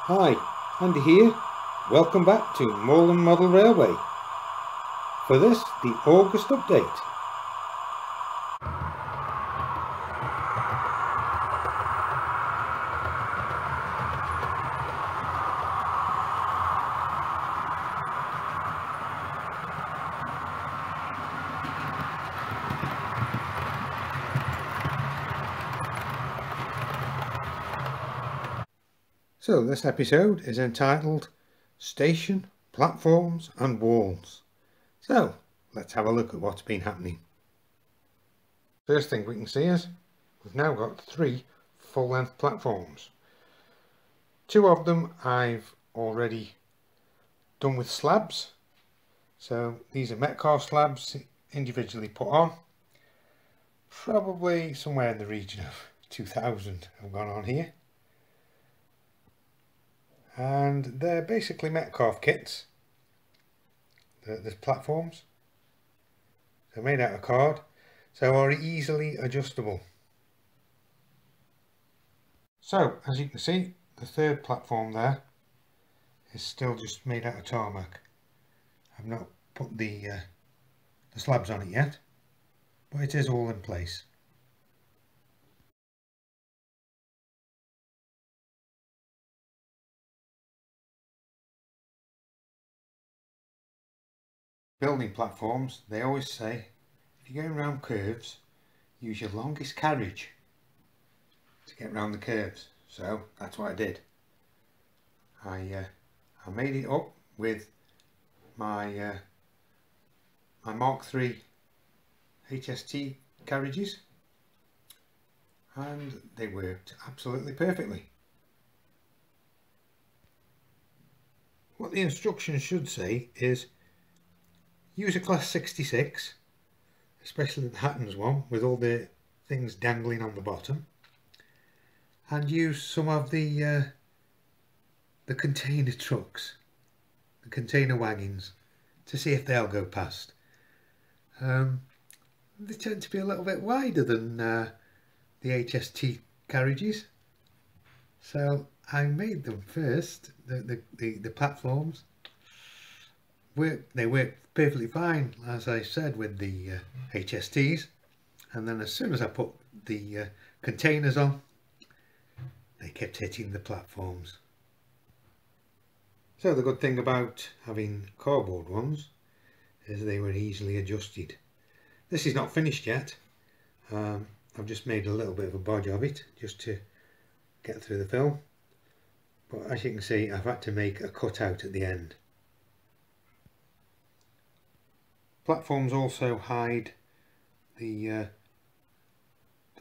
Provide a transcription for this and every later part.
Hi, Andy here. Welcome back to Moorland Model Railway. For this, the August update. So this episode is entitled Station, Platforms and Walls. So let's have a look at what's been happening. First thing we can see is we've now got 3 full-length platforms. 2 of them I've already done with slabs. So these are Metcalfe slabs individually put on. Probably somewhere in the region of 2,000 have gone on here. And they're basically Metcalfe kits. The platforms. They're made out of card, so are easily adjustable. So as you can see, the third platform there is still just made out of tarmac. I've not put the slabs on it yet, but it is all in place. Building platforms, they always say, if you're going around curves, use your longest carriage to get around the curves. So that's what I did. I made it up with my my Mark III HST carriages, and they worked absolutely perfectly. What the instructions should say is use a class 66, especially the Hattons one with all the things dangling on the bottom, and use some of the container trucks, the container wagons, to see if they'll go past. They tend to be a little bit wider than the HST carriages, so I made them first. The platforms they work perfectly fine, as I said, with the HSTs, and then as soon as I put the containers on, they kept hitting the platforms. So the good thing about having cardboard ones is they were easily adjusted. This is not finished yet. I've just made a little bit of a bodge of it just to get through the film, but as you can see, I've had to make a cutout at the end. Platforms also hide the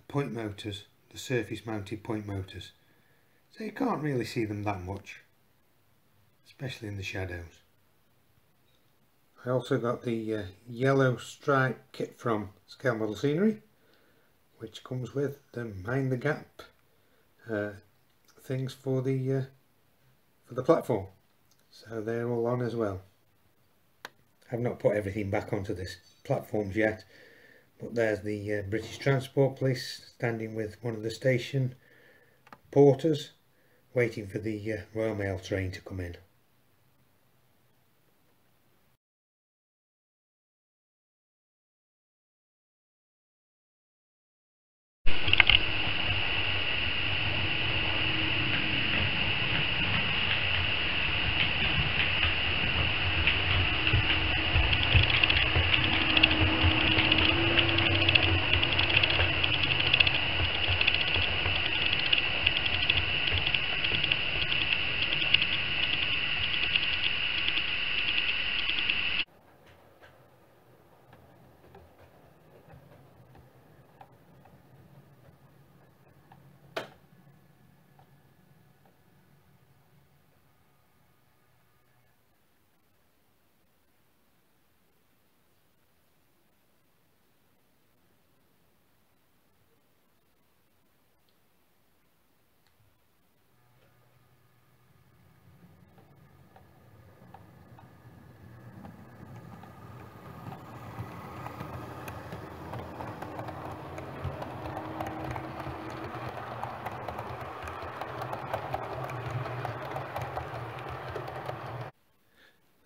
point motors, the surface mounted point motors, so you can't really see them that much, especially in the shadows. I also got the yellow stripe kit from Scale Model Scenery, which comes with the Mind the Gap things for the platform, so they're all on as well. I've not put everything back onto this platforms yet, but there's the British Transport Police standing with one of the station porters waiting for the Royal Mail train to come in.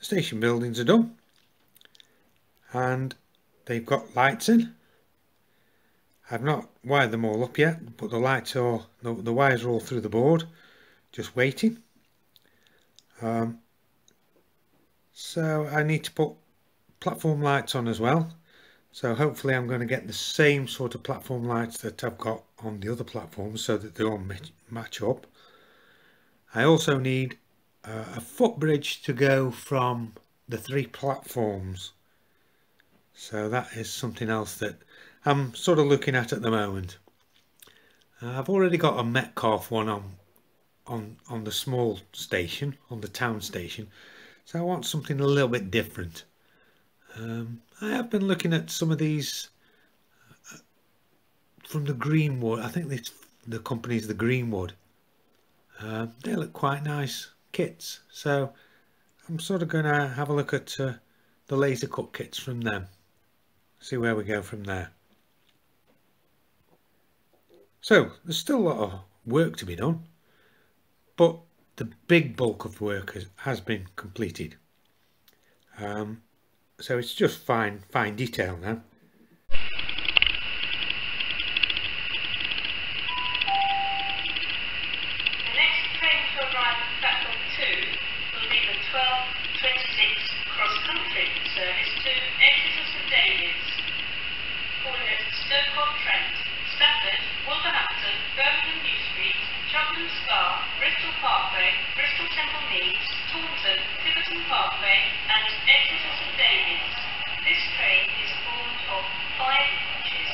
station buildings are done, and they've got lights in. I've not wired them all up yet, but the lights are, the wires are all through the board, just waiting. So I need to put platform lights on as well. So hopefully I'm going to get the same sort of platform lights that I've got on the other platforms so that they all match up. I also need a footbridge to go from the 3 platforms. So that is something else that I'm sort of looking at the moment. I've already got a Metcalfe one on the small station, on the town station. So I want something a little bit different. I have been looking at some of these from the Greenwood. I think the company's the Greenwood. They look quite nice kits. So I'm sort of going to have a look at the laser cut kits from them. See where we go from there. So there's still a lot of work to be done, but the big bulk of work has been completed. So it's just fine detail now. The next train to arrive at platform 2 will be the 12:26 cross-country service to Exeter St David's, calling at Stoke-on-Trent, Stafford, Wolverhampton, Birmingham New Street, Cheltenham Spa, Bristol Parkway, Bristol Temple Meads, Taunton, Tiverton Parkway and Exeter St David's. This train is formed of 5 coaches.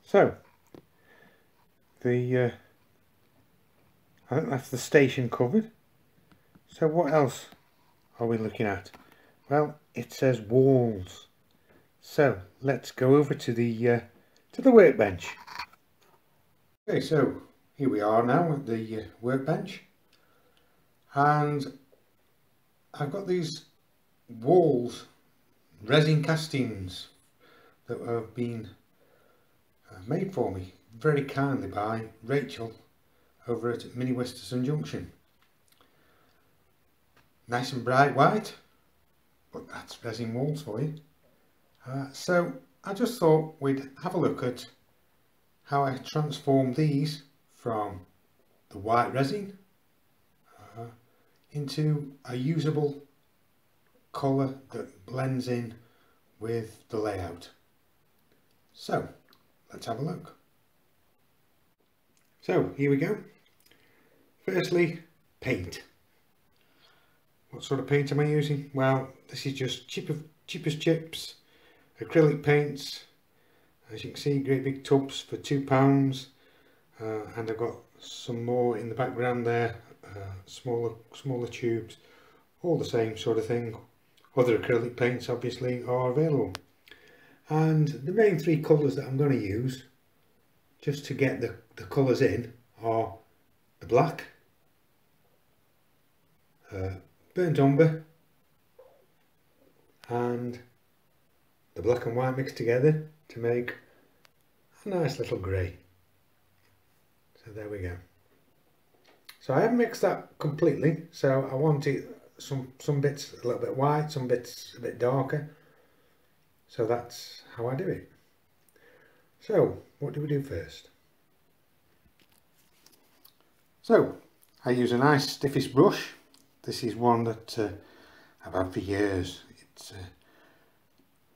So I think that's the station covered. So what else are we looking at? Well, it says walls. So let's go over to the workbench. Okay, so here we are now at the workbench, and I've got these walls, resin castings that have been made for me very kindly by Rachel over at Mini Westerson Junction. Nice and bright white, but that's resin walls for you. So I just thought we'd have a look at how I transformed these from the white resin into a usable colour that blends in with the layout. So let's have a look. So here we go. Firstly, paint. What sort of paint am I using? Well, this is just cheap as chips acrylic paints. As you can see, great big tubs for £2, and I've got some more in the background there, smaller tubes, all the same sort of thing. Other acrylic paints obviously are available, and the main 3 colours that I'm going to use just to get the colours in are the black, burnt umber, and the black and white mixed together to make a nice little grey. So there we go. So I haven't mixed that completely, so I want it some bits a little bit white, some bits a bit darker. So that's how I do it. So what do we do first? So I use a nice stiffish brush. This is one that I've had for years. It's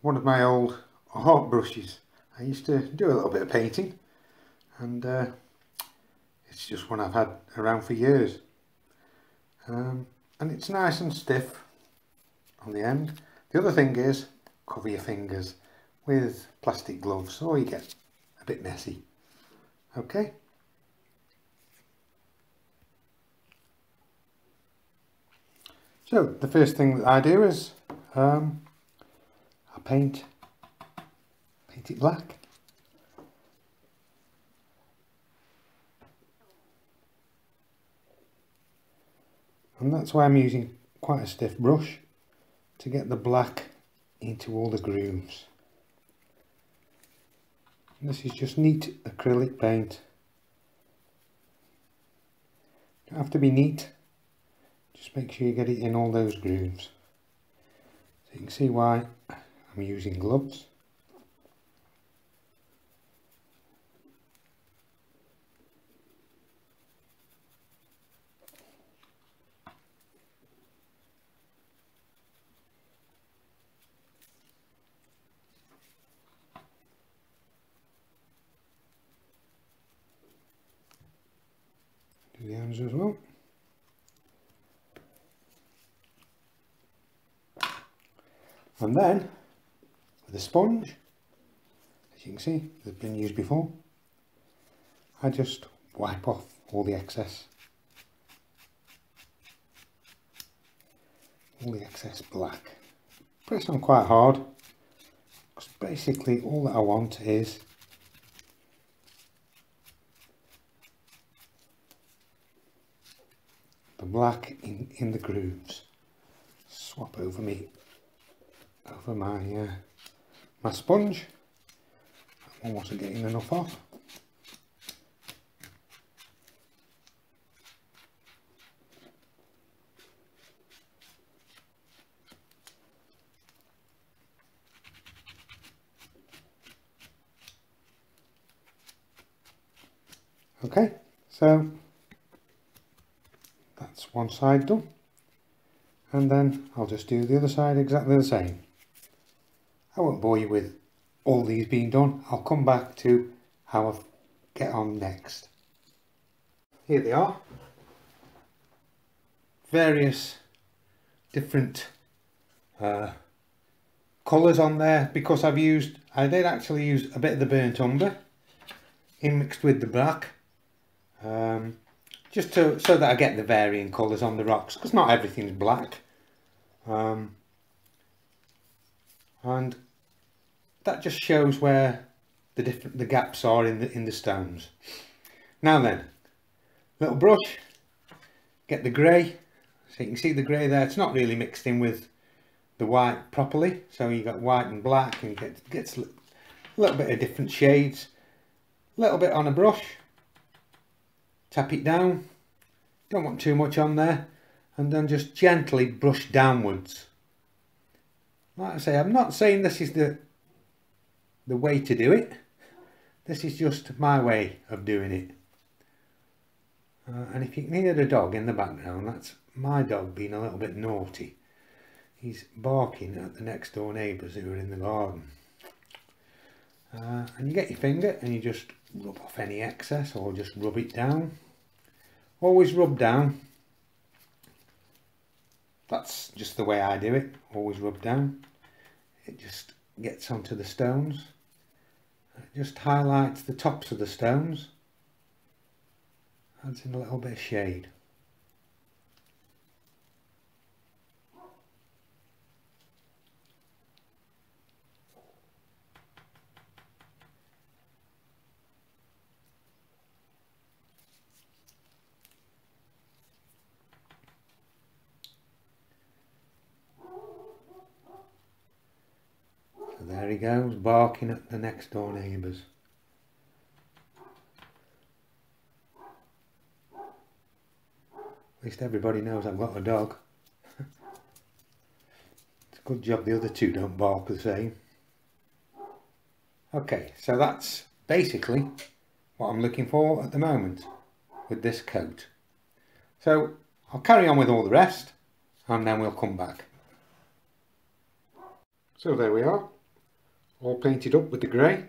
one of my old art brushes. I used to do a little bit of painting, and It's just one I've had around for years. And it's nice and stiff on the end. The other thing is, cover your fingers with plastic gloves or you get a bit messy. Okay. So the first thing that I do is I paint it black. And that's why I'm using quite a stiff brush to get the black into all the grooves. And this is just neat acrylic paint. Don't have to be neat, just make sure you get it in all those grooves. So you can see why I'm using gloves. Do the hands as well. And then, with a sponge, as you can see, they've been used before, I just wipe off all the excess. All the excess black. Press on quite hard, because basically all that I want is the black in the grooves. Swap over my sponge. That one wasn't getting enough off. Okay, so that's one side done, and then I'll just do the other side exactly the same. I won't bore you with all these being done. I'll come back to how I get on next. Here they are, various different colours on there, because I did actually use a bit of the burnt umber in mixed with the black. Just so that I get the varying colours on the rocks, because not everything's black, and that just shows where the gaps are in the stones. Now then, little brush, get the grey, so you can see the grey there. It's not really mixed in with the white properly, so you got white and black, and it gets a little bit of different shades. A little bit on a brush. Tap it down, don't want too much on there, and then just gently brush downwards. Like I say, I'm not saying this is the way to do it. This is just my way of doing it. And if you can hear the dog in the background, that's my dog being a little bit naughty. He's barking at the next door neighbours who are in the garden. And you get your finger and you just rub off any excess, or just rub it down. Always rub down. That's just the way I do it. Always rub down. It just gets onto the stones. It just highlights the tops of the stones. Adds in a little bit of shade. There he goes, barking at the next door neighbours. At least everybody knows I've got a dog. It's a good job the other two don't bark the same. Okay, so that's basically what I'm looking for at the moment with this coat. So I'll carry on with all the rest and then we'll come back. So there we are, all painted up with the grey.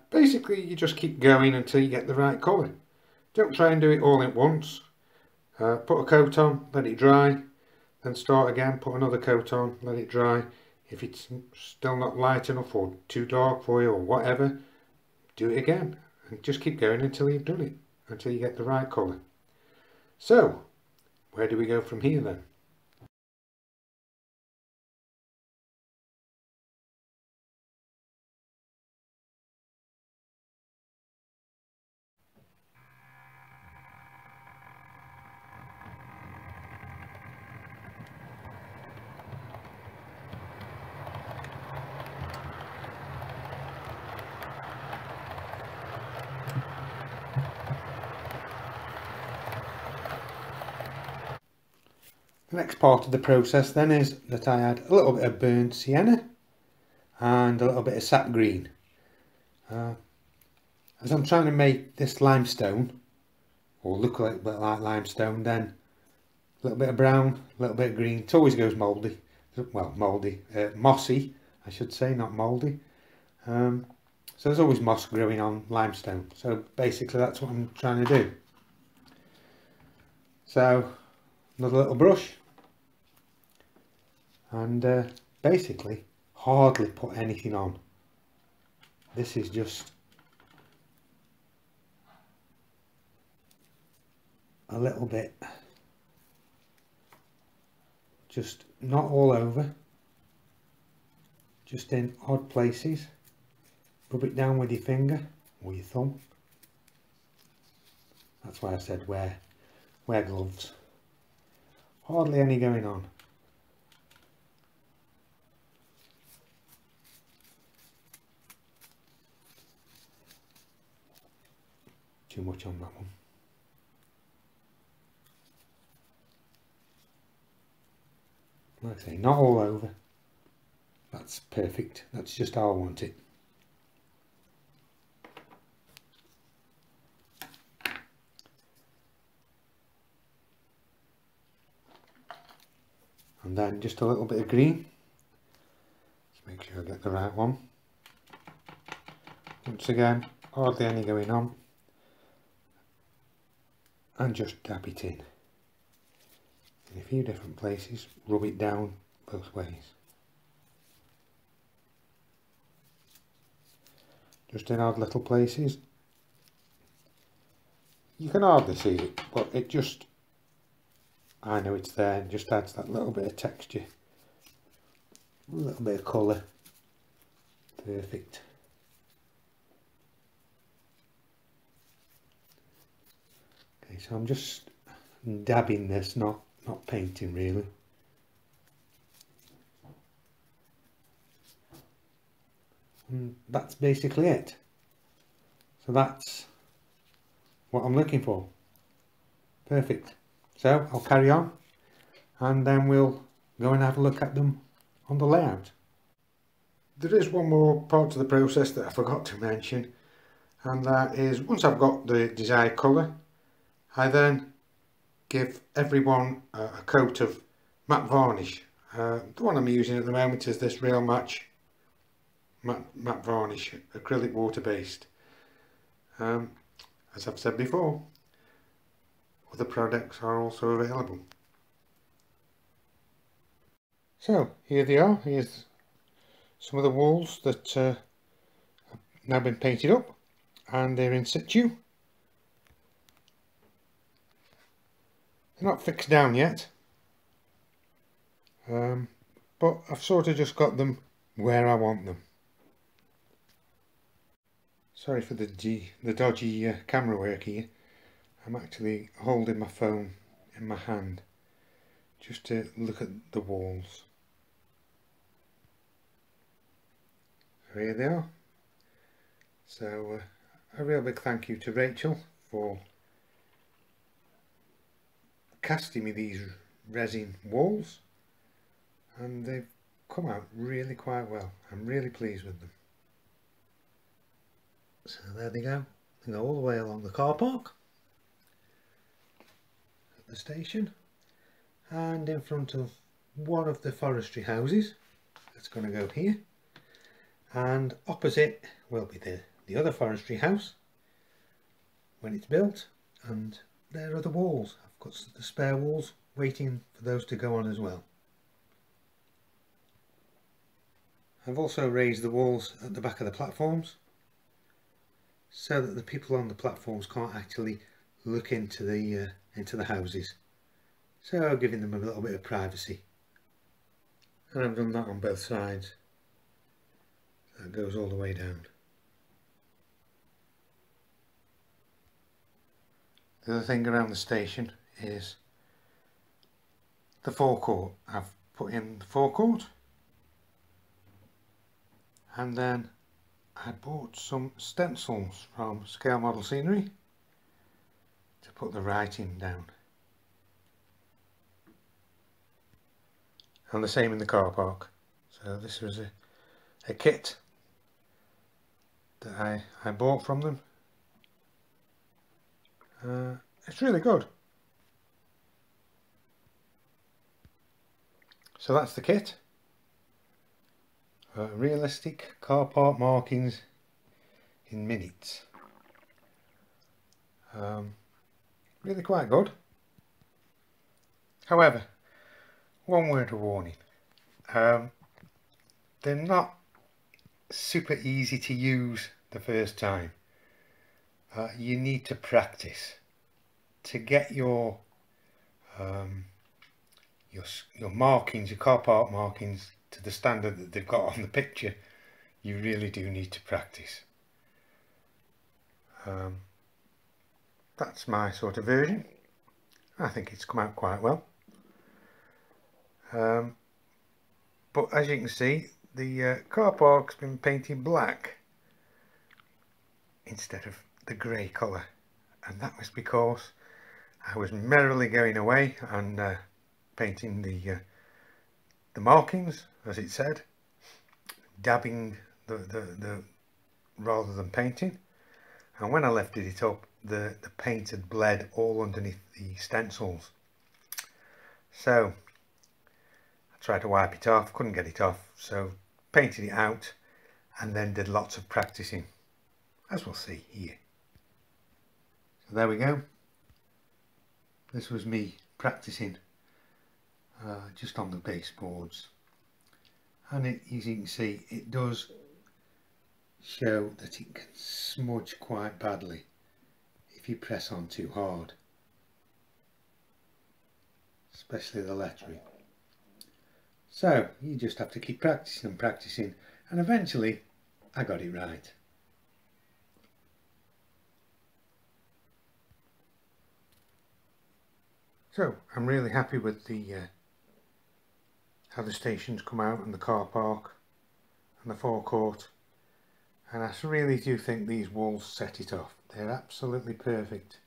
Basically you just keep going until you get the right colour. Don't try and do it all at once. Put a coat on, let it dry, then start again, put another coat on, let it dry. If it's still not light enough or too dark for you or whatever, do it again and just keep going until you've done it, until you get the right colour. So, where do we go from here then? The next part of the process then is that I add a little bit of burnt sienna and a little bit of sap green. As I'm trying to make this limestone, or look a little bit like limestone, then a little bit of brown, a little bit of green. It always goes mouldy, well mossy I should say, not mouldy. So there's always moss growing on limestone, so basically that's what I'm trying to do. So another little brush, and basically hardly put anything on. This is just a little bit, just not all over, just in odd places. Rub it down with your finger or your thumb. That's why I said wear gloves. Hardly any going on. Too much on that one. Like I say, not all over. That's perfect. That's just how I want it. And then just a little bit of green. Just make sure I get the right one. Once again, hardly any going on. And just dab it in a few different places. Rub it down both ways. Just in odd little places. You can hardly see it, but it just, I know it's there, and just adds that little bit of texture, a little bit of colour. Perfect. Okay, so I'm just dabbing this, not painting really. And that's basically it. So that's what I'm looking for. Perfect. So I'll carry on and then we'll go and have a look at them on the layout. There is one more part to the process that I forgot to mention, and that is once I've got the desired colour, I then give everyone a coat of matte varnish. The one I'm using at the moment is this Real Match matte varnish, acrylic water based. As I've said before, other products are also available. So here they are. Here's some of the walls that have now been painted up, and they're in situ. They're not fixed down yet, but I've sort of just got them where I want them. Sorry for the dodgy camera work here. I'm actually holding my phone in my hand just to look at the walls. So here they are. So a real big thank you to Rachel for casting me these resin walls, and they've come out really quite well. I'm really pleased with them. So there they go. They go all the way along the car park at the station, and in front of one of the forestry houses that's going to go here, and opposite will be the other forestry house when it's built, and there are the walls. I've got the spare walls waiting for those to go on as well. I've also raised the walls at the back of the platforms so that the people on the platforms can't actually look into the houses, so giving them a little bit of privacy. And I've done that on both sides. That goes all the way down. The other thing around the station is the forecourt. I've put in the forecourt, and then I bought some stencils from Scale Model Scenery to put the writing down. And the same in the car park. So this was a kit that I bought from them. It's really good. So that's the kit. Realistic car park markings in minutes. Really quite good. However, one word of warning. They're not super easy to use the first time. You need to practice to get your markings, your car park markings, to the standard that they've got on the picture. You really do need to practice. That's my sort of version. I think it's come out quite well. But as you can see, the car park's been painted black instead of the grey colour, and that was because I was merrily going away and painting the markings, as it said, dabbing the rather than painting, and when I lifted it up, the paint had bled all underneath the stencils. So I tried to wipe it off, couldn't get it off, so painted it out and then did lots of practicing, as we'll see here. So there we go. This was me practicing just on the baseboards, and as you can see, it does show that it can smudge quite badly if you press on too hard, especially the lettering. So you just have to keep practicing and practicing, and eventually I got it right. So I'm really happy with how the stations come out, and the car park and the forecourt, and I really do think these walls set it off. They're absolutely perfect.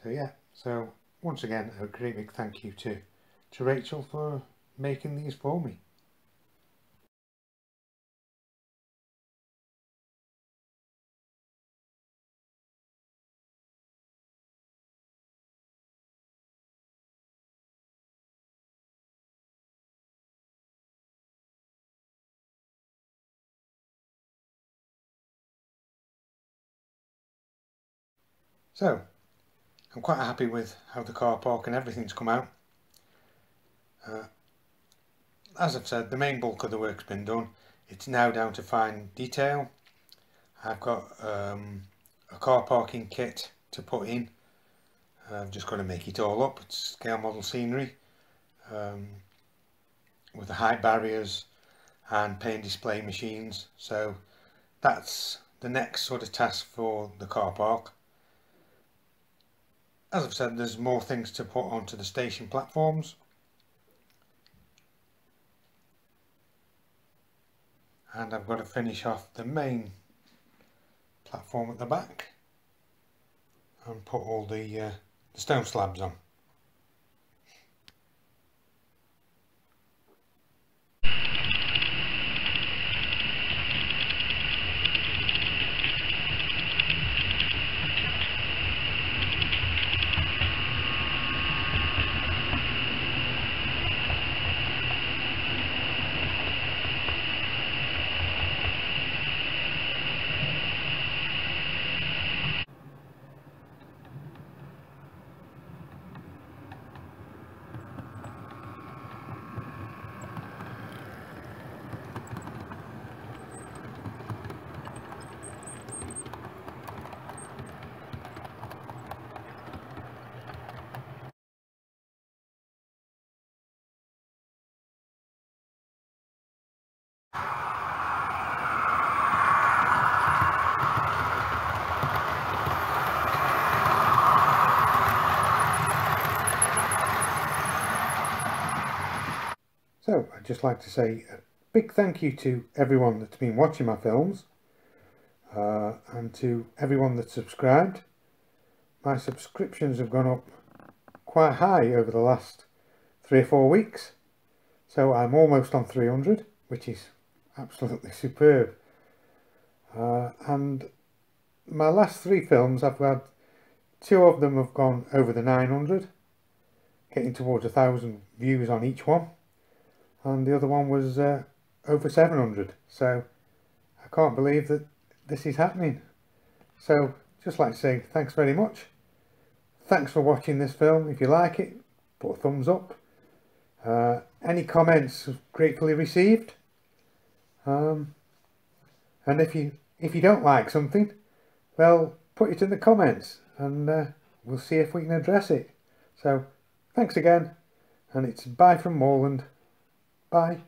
So yeah, so once again a great big thank you to Rachel for making these for me. So I'm quite happy with how the car park and everything's come out. As I've said, the main bulk of the work's been done. It's now down to fine detail. I've got a car parking kit to put in. I've just got to make it all up. It's Scale Model Scenery with the height barriers and pay and display machines. So that's the next sort of task for the car park. As I've said, there's more things to put onto the station platforms. And I've got to finish off the main platform at the back and put all the stone slabs on. So I'd just like to say a big thank you to everyone that's been watching my films and to everyone that's subscribed. My subscriptions have gone up quite high over the last 3 or 4 weeks, so I'm almost on 300, which is absolutely superb. And my last 3 films, I've had 2 of them have gone over the 900, getting towards 1,000 views on each one, and the other one was over 700. So I can't believe that this is happening. So just like to say thanks very much. Thanks for watching this film. If you like it, put a thumbs up. Any comments gratefully received. And if you don't like something, well, put it in the comments and we'll see if we can address it. So thanks again, and it's bye from Moorland. Bye.